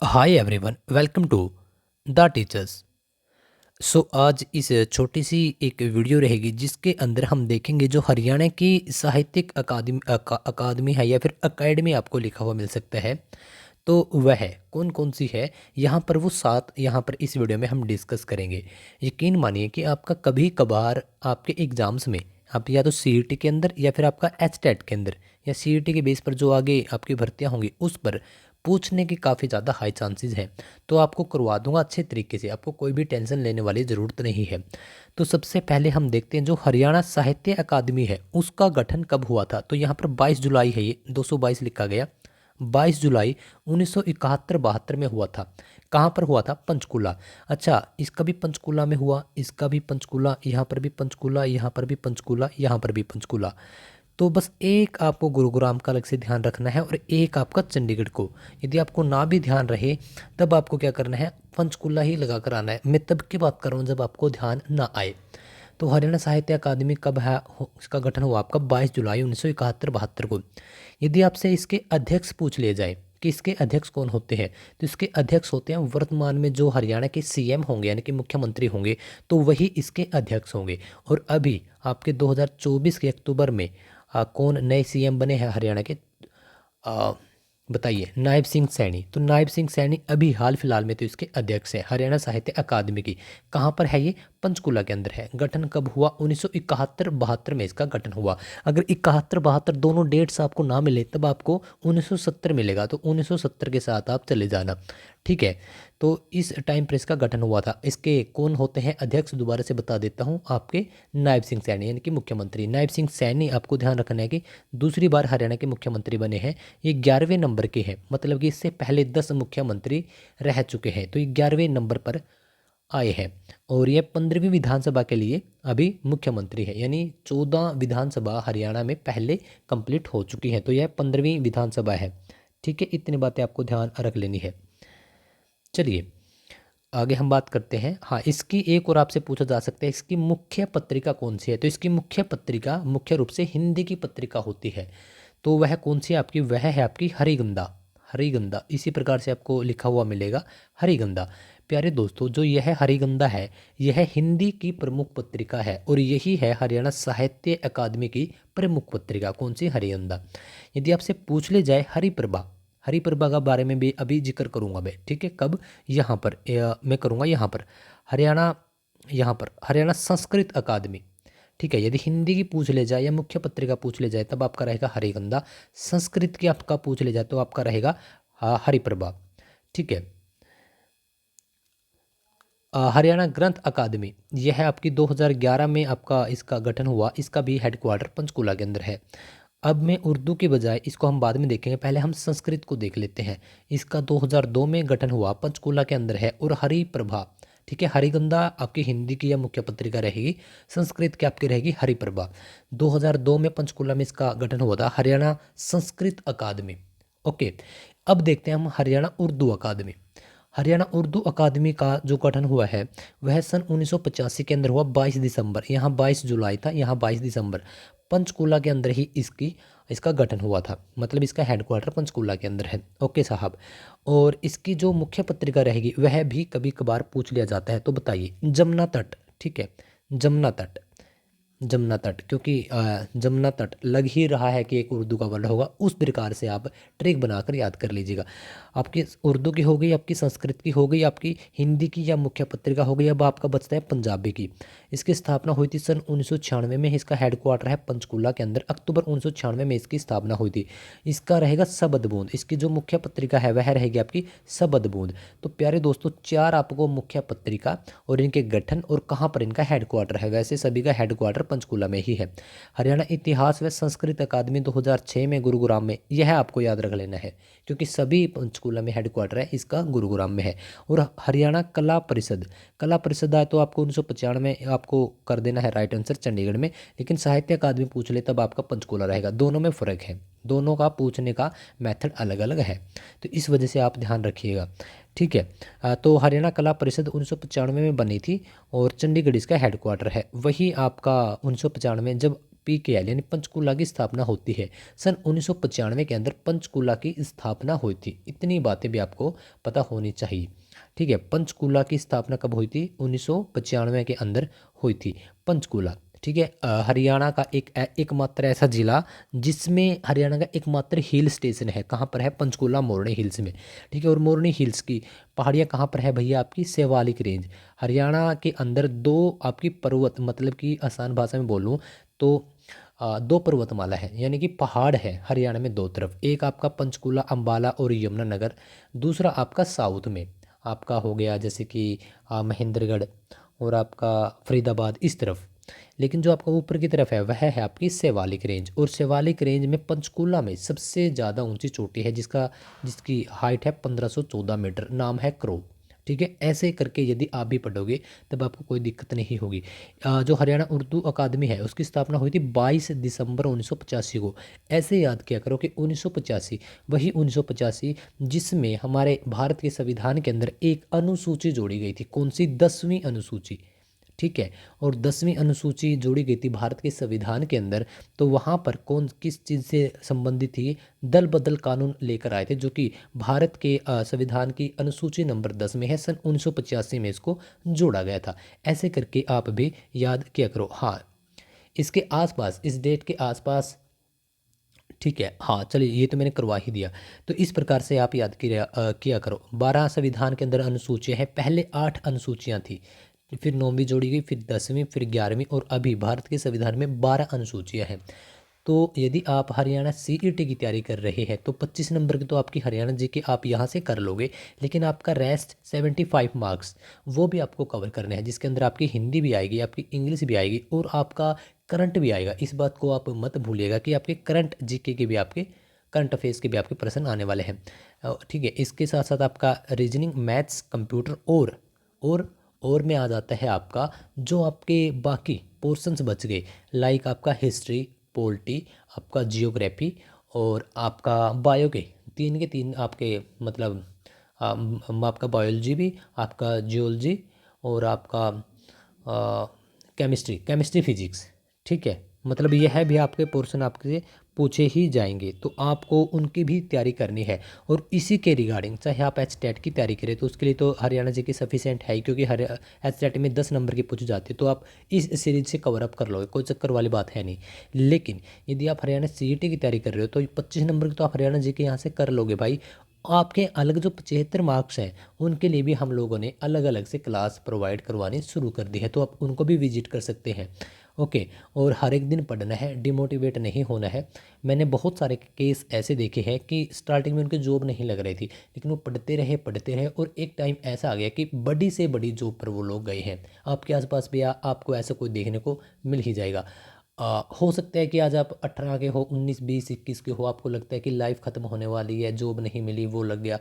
Hi everyone, welcome to the teachers. So आज इस छोटी सी एक वीडियो रहेगी जिसके अंदर हम देखेंगे जो हरियाणा की साहित्यिक अकादमी है या फिर एकेडमी आपको लिखा हुआ मिल सकता है। तो वह कौन कौन सी है, यहाँ पर वो सात यहाँ पर इस वीडियो में हम डिस्कस करेंगे। यकीन मानिए कि आपका कभी कभार आपके एग्ज़ाम्स में आप या तो सीईटी के अंदर या फिर आपका एचटेट के अंदर या सीईटी के बेस पर जो आगे आपकी भर्तियां होंगी उस पर पूछने की काफ़ी ज़्यादा हाई चांसेस हैं। तो आपको करवा दूंगा अच्छे तरीके से, आपको कोई भी टेंशन लेने वाली ज़रूरत नहीं है। तो सबसे पहले हम देखते हैं जो हरियाणा साहित्य अकादमी है उसका गठन कब हुआ था। तो यहाँ पर 22 जुलाई है, ये 222 लिखा गया। 22 जुलाई 1971-72 में हुआ था। कहाँ पर हुआ था? पंचकूला। अच्छा, इसका भी पंचकूला में हुआ, इसका भी पंचकूला, यहाँ पर भी पंचकूला, यहाँ पर भी पंचकूला, यहाँ पर भी पंचकूला। तो बस एक आपको गुरुग्राम का अलग से ध्यान रखना है और एक आपका चंडीगढ़ को। यदि आपको ना भी ध्यान रहे तब आपको क्या करना है, पंचकुला ही लगा कर आना है। मैं तब की बात कर रहा हूँ जब आपको ध्यान ना आए। तो हरियाणा साहित्य अकादमी कब है, इसका गठन हुआ आपका 22 जुलाई 1971-72 को। यदि आपसे इसके अध्यक्ष पूछ लिए जाए कि इसके अध्यक्ष कौन होते हैं, तो इसके अध्यक्ष होते हैं वर्तमान में जो हरियाणा के सीएम होंगे यानी कि मुख्यमंत्री होंगे, तो वही इसके अध्यक्ष होंगे। और अभी आपके 2024 के अक्टूबर में कौन नए सीएम बने हैं हरियाणा के? आ, बताइए। नायब सिंह सैनी। तो नायब सिंह सैनी अभी हाल फिलहाल में तो इसके अध्यक्ष हैं हरियाणा साहित्य अकादमी की। कहाँ पर है ये? पंचकुला के अंदर है। गठन कब हुआ? 1971-72 में इसका गठन हुआ। अगर 71-72 दोनों डेट्स आपको ना मिले तब आपको 1970 मिलेगा, तो 1970 के साथ आप चले जाना। ठीक है। तो इस टाइम पर इसका गठन हुआ था। इसके कौन होते हैं अध्यक्ष? दोबारा से बता देता हूँ, आपके नायब सिंह सैनी यानी कि मुख्यमंत्री। नायब सिंह सैनी आपको ध्यान रखना है कि दूसरी बार हरियाणा के मुख्यमंत्री बने हैं। ये 11वें नंबर के हैं, मतलब कि इससे पहले 10 मुख्यमंत्री रह चुके हैं, तो ये 11वें नंबर पर आए हैं। और ये 15वीं विधानसभा के लिए अभी मुख्यमंत्री है, यानी 14 विधानसभा हरियाणा में पहले कंप्लीट हो चुकी हैं, तो यह 15वीं विधानसभा है। ठीक है, इतनी बातें आपको ध्यान रख लेनी है। चलिए आगे हम बात करते हैं। हाँ, इसकी एक और आपसे पूछा जा सकता है इसकी मुख्य पत्रिका कौन सी है। तो इसकी मुख्य पत्रिका मुख्य रूप से हिंदी की पत्रिका होती है। तो वह कौन सी है आपकी? वह है आपकी हरिगंधा। हरिगंधा इसी प्रकार से आपको लिखा हुआ मिलेगा, हरिगंधा। प्यारे दोस्तों, जो यह हरिगंधा है यह हिंदी की प्रमुख पत्रिका है और यही है हरियाणा साहित्य अकादमी की प्रमुख पत्रिका। कौन सी? हरिगंधा। यदि आपसे पूछ ले जाए हरिप्रभा, हरिप्रभा का बारे में भी अभी जिक्र करूंगा मैं। ठीक है, कब? यहाँ पर मैं करूंगा यहाँ पर हरियाणा, यहाँ पर हरियाणा संस्कृत अकादमी। ठीक है, यदि हिंदी की पूछ ले जाए या मुख्य पत्रिका पूछ ले जाए तब आपका रहेगा हरिगंधा। संस्कृत की आपका पूछ ले जाए तो आपका रहेगा हरिप्रभा। ठीक है। हरियाणा ग्रंथ अकादमी, यह है आपकी 2011 में आपका इसका गठन हुआ। इसका भी हेडक्वार्टर पंचकूला के अंदर है। अब मैं उर्दू के बजाय इसको हम बाद में देखेंगे, पहले हम संस्कृत को देख लेते हैं। इसका 2002 में गठन हुआ, पंचकूला के अंदर है। और हरिप्रभा, ठीक है, हरिगंधा आपकी हिंदी की या मुख्य पत्रिका रहेगी, संस्कृत की आपकी रहेगी हरिप्रभा। 2002 में पंचकूला में इसका गठन हुआ था, हरियाणा संस्कृत अकादमी। ओके। अब देखते हैं हम हरियाणा उर्दू अकादमी। हरियाणा उर्दू अकादमी का जो गठन हुआ है वह सन 1985 के अंदर हुआ, 22 दिसंबर। यहाँ 22 जुलाई था, यहाँ 22 दिसंबर। पंचकूला के अंदर ही इसका गठन हुआ था, मतलब इसका हेडक्वार्टर पंचकूला के अंदर है। ओके साहब। और इसकी जो मुख्य पत्रिका रहेगी वह भी कभी कभार पूछ लिया जाता है, तो बताइए। जमुना तट। ठीक है, जमुना तट। जमुना तट, क्योंकि जमुना तट लग ही रहा है कि एक उर्दू का वर्ड होगा, उस प्रकार से आप ट्रिक बनाकर याद कर लीजिएगा। आपकी उर्दू की हो गई, आपकी संस्कृत की हो गई, आपकी हिंदी की या मुख्य पत्रिका हो गई। अब आपका बचता है पंजाबी की। इसकी स्थापना हुई थी सन 1996 में। इसका हेडक्वार्टर है पंचकूला के अंदर। अक्टूबर 1996 में इसकी स्थापना हुई थी। इसका रहेगा सबद बूंद। इसकी जो मुख्य पत्रिका है वह रहेगी आपकी सबद बूंद। तो प्यारे दोस्तों, चार आपको मुख्य पत्रिका और इनके गठन और कहाँ पर इनका हेडक्वार्टर है। वैसे सभी का हेडक्वार्टर पंचकूला में ही है। हरियाणा इतिहास व संस्कृत अकादमी 2006 में गुरुग्राम में, यह आपको याद रख लेना है क्योंकि सभी पंचकूला में हेडक्वार्टर है, इसका गुरुग्राम में है। और हरियाणा कला परिषद, कला परिषद आए तो आपको 1995 में आपको कर देना है राइट आंसर, चंडीगढ़ में। लेकिन साहित्य अकादमी पूछ ले तब आपका पंचकूला रहेगा। दोनों में फ़र्क है, दोनों का पूछने का मेथड अलग अलग है, तो इस वजह से आप ध्यान रखिएगा। ठीक है। तो हरियाणा कला परिषद 1995 में बनी थी और चंडीगढ़ इसका हेडक्वार्टर है। वही आपका 1995 जब PKL यानी पंचकूला की स्थापना होती है। सन 1995 के अंदर पंचकूला की स्थापना हुई थी। इतनी बातें भी आपको पता होनी चाहिए। ठीक है, पंचकूला की स्थापना कब हुई थी? 1995 के अंदर हुई थी पंचकूला। ठीक है, हरियाणा का एकमात्र ऐसा जिला जिसमें हरियाणा का एकमात्र हिल स्टेशन है। कहाँ पर है? पंचकूला मोरनी हिल्स में। ठीक है, और मोरनी हिल्स की पहाड़ियाँ कहाँ पर है भैया? आपकी शिवालिक रेंज। हरियाणा के अंदर दो आपकी पर्वत, मतलब कि आसान भाषा में बोलूँ तो दो पर्वतमाला है, यानी कि पहाड़ है हरियाणा में दो तरफ। एक आपका पंचकूला, अंबाला और यमुनानगर। दूसरा आपका साउथ में आपका हो गया जैसे कि महेंद्रगढ़ और आपका फरीदाबाद इस तरफ। लेकिन जो आपका ऊपर की तरफ है वह है आपकी शिवालिक रेंज। और शिवालिक रेंज में पंचकूला में सबसे ज़्यादा ऊंची चोटी है जिसकी हाइट है 1514 मीटर। नाम है क्रो। ठीक है, ऐसे करके यदि आप भी पढ़ोगे तब आपको कोई दिक्कत नहीं होगी। जो हरियाणा उर्दू अकादमी है उसकी स्थापना हुई थी 22 दिसंबर 1985 को। ऐसे याद किया करो कि 1985, वही 1985 जिसमें हमारे भारत के संविधान के अंदर एक अनुसूची जोड़ी गई थी। कौन सी? 10वीं अनुसूची। ठीक है, और 10वीं अनुसूची जोड़ी गई थी भारत के संविधान के अंदर। तो वहाँ पर कौन किस चीज़ से संबंधित थी? दल बदल कानून लेकर आए थे, जो कि भारत के संविधान की अनुसूची नंबर 10 में है। सन 1985 में इसको जोड़ा गया था। ऐसे करके आप भी याद किया करो। हाँ, इसके आसपास, इस डेट के आसपास, ठीक है, हाँ चलिए ये तो मैंने करवा ही दिया। तो इस प्रकार से आप याद किया करो। 12 संविधान के अंदर अनुसूचियाँ हैं। पहले 8 अनुसूचियाँ थी, फिर 9वीं जोड़ी गई, फिर 10वीं, फिर 11वीं, और अभी भारत के संविधान में 12 अनुसूचियाँ हैं। तो यदि आप हरियाणा CET की तैयारी कर रहे हैं तो 25 नंबर की तो आपकी हरियाणा GK आप यहाँ से कर लोगे। लेकिन आपका रेस्ट 75 मार्क्स वो भी आपको कवर करने हैं, जिसके अंदर आपकी हिंदी भी आएगी, आपकी इंग्लिश भी आएगी और आपका करंट भी आएगा। इस बात को आप मत भूलिएगा कि आपके करंट GK के भी, आपके करंट अफेयर्स के भी आपके प्रश्न आने वाले हैं। ठीक है, इसके साथ साथ आपका रीजनिंग, मैथ्स, कंप्यूटर और में आ जाता है आपका जो आपके बाकी पोर्शंस बच गए, लाइक आपका हिस्ट्री, पोलिटी, आपका जियोग्राफी और आपका बायो के तीन आपके मतलब आपका बायोलॉजी भी, आपका जियोलॉजी और आपका केमिस्ट्री फिजिक्स। ठीक है, मतलब यह है भी आपके पोर्शन आपके पूछे ही जाएंगे, तो आपको उनकी भी तैयारी करनी है। और इसी के रिगार्डिंग चाहे आप HTET की तैयारी करें तो उसके लिए तो हरियाणा GK सफिशिएंट है, क्योंकि हर HTET में 10 नंबर की पूछी जाती है, तो आप इस सीरीज से कवर अप कर लोगे, कोई चक्कर वाली बात है नहीं। लेकिन यदि आप हरियाणा CET की तैयारी कर रहे हो तो 25 नंबर की तो आप हरियाणा GK यहाँ से कर लोगे भाई। आपके अलग जो 75 मार्क्स हैं उनके लिए भी हम लोगों ने अलग अलग से क्लास प्रोवाइड करवानी शुरू कर दी है, तो आप उनको भी विजिट कर सकते हैं। ओके, और हर एक दिन पढ़ना है, डिमोटिवेट नहीं होना है। मैंने बहुत सारे केस ऐसे देखे हैं कि स्टार्टिंग में उनकी जॉब नहीं लग रही थी, लेकिन वो पढ़ते रहे और एक टाइम ऐसा आ गया कि बड़ी से बड़ी जॉब पर वो लोग गए हैं। आपके आसपास भी आपको ऐसा कोई देखने को मिल ही जाएगा। हो सकता है कि आज आप 18 के हो, 19, 20, 21 के हो, आपको लगता है कि लाइफ ख़त्म होने वाली है, जॉब नहीं मिली, वो लग गया,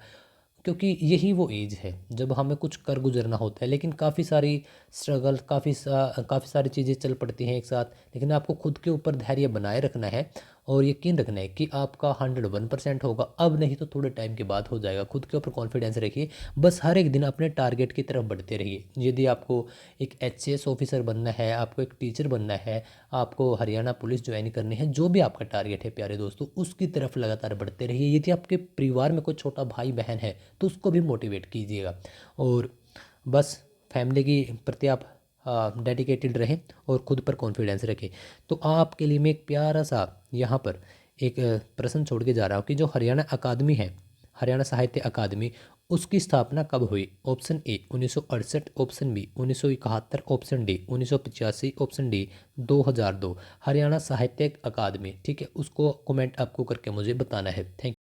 क्योंकि यही वो एज है जब हमें कुछ कर गुजरना होता है। लेकिन काफ़ी सारी स्ट्रगल, काफ़ी सारी चीज़ें चल पड़ती हैं एक साथ। लेकिन आपको खुद के ऊपर धैर्य बनाए रखना है और यकीन रखना है कि आपका 101% होगा। अब नहीं तो थोड़े टाइम के बाद हो जाएगा। खुद के ऊपर कॉन्फिडेंस रखिए, बस हर एक दिन अपने टारगेट की तरफ बढ़ते रहिए। यदि आपको एक HCS ऑफिसर बनना है, आपको एक टीचर बनना है, आपको हरियाणा पुलिस ज्वाइन करनी है, जो भी आपका टारगेट है प्यारे दोस्तों, उसकी तरफ लगातार बढ़ते रहिए। यदि आपके परिवार में कोई छोटा भाई बहन है तो उसको भी मोटिवेट कीजिएगा। और बस फैमिली की प्रति आप डेडिकेटेड रहें और खुद पर कॉन्फिडेंस रखें। तो आपके लिए मैं एक प्यारा सा यहाँ पर एक प्रश्न छोड़ के जा रहा हूँ कि जो हरियाणा अकादमी है, हरियाणा साहित्य अकादमी, उसकी स्थापना कब हुई? Option A 1968, option B 1971, option D 1985, option D 2002। Haryana Sahitya Akademi, ठीक है, उसको कमेंट आपको करके मुझे बताना है। थैंक